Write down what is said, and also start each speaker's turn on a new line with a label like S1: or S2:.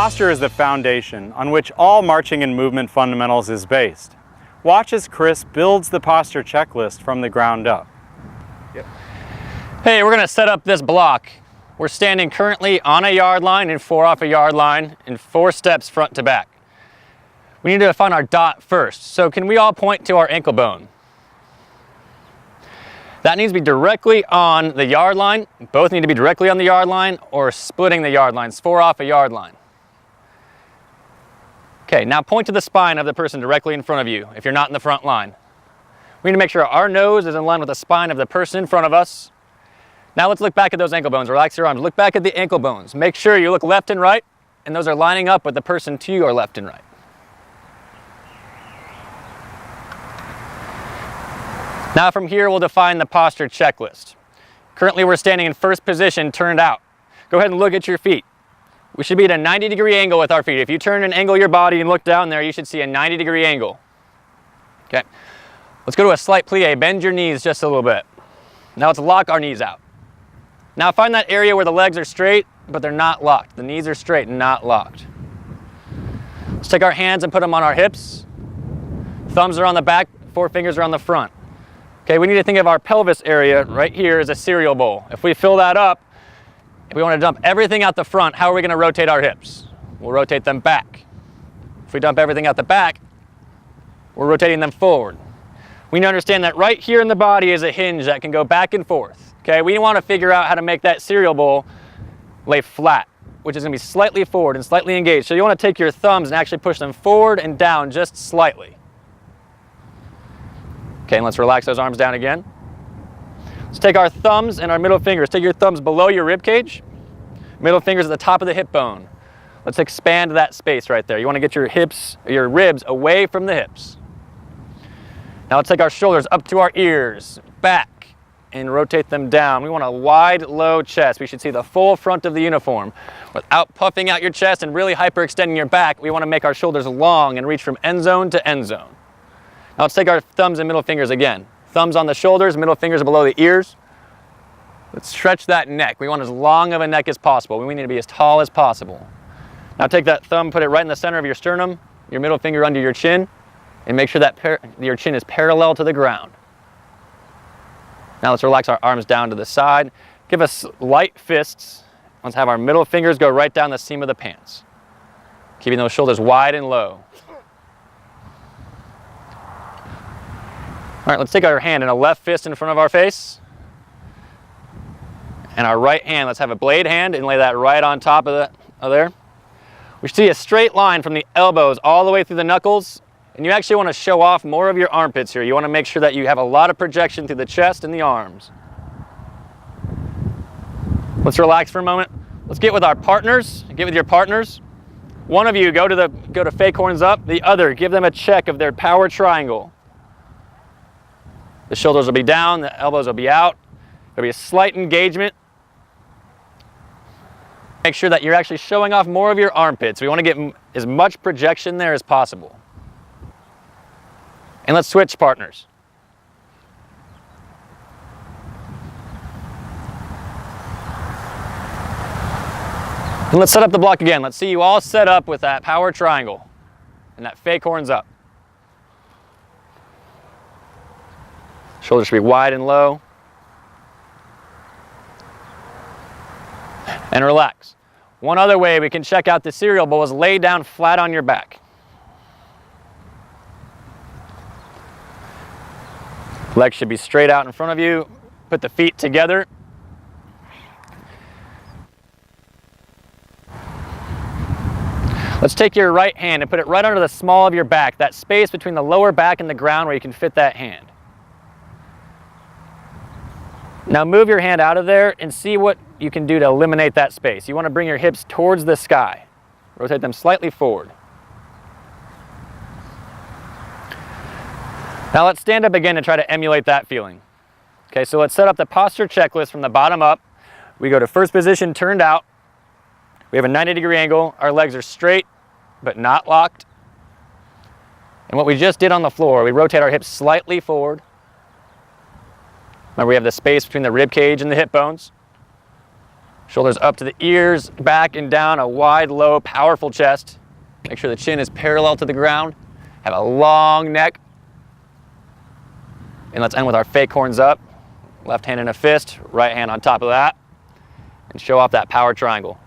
S1: Posture is the foundation on which all marching and movement fundamentals is based. Watch as Chris builds the posture checklist from the ground up.
S2: Hey, we're going to set up this block. We're standing currently on a yard line and 4 off a yard line and 4 steps front to back. We need to find our dot first. So can we all point to our ankle bone? That needs to be directly on the yard line. Both need to be directly on the yard line or splitting the yard lines, 4 off a yard line. Okay, now point to the spine of the person directly in front of you if you're not in the front line. We need to make sure our nose is in line with the spine of the person in front of us. Now let's look back at those ankle bones. Relax your arms. Look back at the ankle bones. Make sure you look left and right, and those are lining up with the person to your left and right. Now from here, we'll define the posture checklist. Currently, we're standing in first position, turned out. Go ahead and look at your feet. We should be at a 90-degree angle with our feet. If you turn and angle your body and look down there, you should see a 90-degree angle. Okay, let's go to a slight plie. Bend your knees just a little bit. Now let's lock our knees out. Now find that area where the legs are straight, but they're not locked. The knees are straight and not locked. Let's take our hands and put them on our hips. Thumbs are on the back, 4 fingers are on the front. Okay, we need to think of our pelvis area right here as a cereal bowl. If we fill that up, if we want to dump everything out the front, how are we going to rotate our hips? We'll rotate them back. If we dump everything out the back, we're rotating them forward. We need to understand that right here in the body is a hinge that can go back and forth. Okay, we want to figure out how to make that cereal bowl lay flat, which is going to be slightly forward and slightly engaged. So you want to take your thumbs and actually push them forward and down just slightly. Okay, and let's relax those arms down again. Let's take our thumbs and our middle fingers. Take your thumbs below your rib cage. Middle fingers at the top of the hip bone. Let's expand that space right there. You want to get your hips, your ribs away from the hips. Now let's take our shoulders up to our ears, back, and rotate them down. We want a wide, low chest. We should see the full front of the uniform. Without puffing out your chest and really hyperextending your back, we want to make our shoulders long and reach from end zone to end zone. Now let's take our thumbs and middle fingers again. Thumbs on the shoulders, middle fingers below the ears. Let's stretch that neck. We want as long of a neck as possible. We need to be as tall as possible. Now take that thumb, put it right in the center of your sternum, your middle finger under your chin, and make sure that your chin is parallel to the ground. Now let's relax our arms down to the side. Give us light fists. Let's have our middle fingers go right down the seam of the pants, keeping those shoulders wide and low. All right, let's take our hand and a left fist in front of our face. And our right hand, let's have a blade hand and lay that right on top of there. We see a straight line from the elbows all the way through the knuckles. And you actually want to show off more of your armpits here. You want to make sure that you have a lot of projection through the chest and the arms. Let's relax for a moment. Let's get with our partners. Get with your partners. One of you go to fake horns up. The other, give them a check of their power triangle. The shoulders will be down, the elbows will be out. There'll be a slight engagement. Make sure that you're actually showing off more of your armpits. We want to get as much projection there as possible. And let's switch partners. And let's set up the block again. Let's see you all set up with that power triangle and that fake horns up. Shoulders should be wide and low. And relax. One other way we can check out the cereal bowl is lay down flat on your back. Legs should be straight out in front of you. Put the feet together. Let's take your right hand and put it right under the small of your back, that space between the lower back and the ground where you can fit that hand. Now move your hand out of there and see what you can do to eliminate that space. You want to bring your hips towards the sky. Rotate them slightly forward. Now let's stand up again and try to emulate that feeling. Okay, so let's set up the posture checklist from the bottom up. We go to first position, turned out. We have a 90-degree angle. Our legs are straight, but not locked. And what we just did on the floor, we rotate our hips slightly forward. Remember, we have the space between the rib cage and the hip bones. Shoulders up to the ears, back and down, a wide, low, powerful chest. Make sure the chin is parallel to the ground. Have a long neck. And let's end with our fake horns up. Left hand in a fist, right hand on top of that. And show off that power triangle.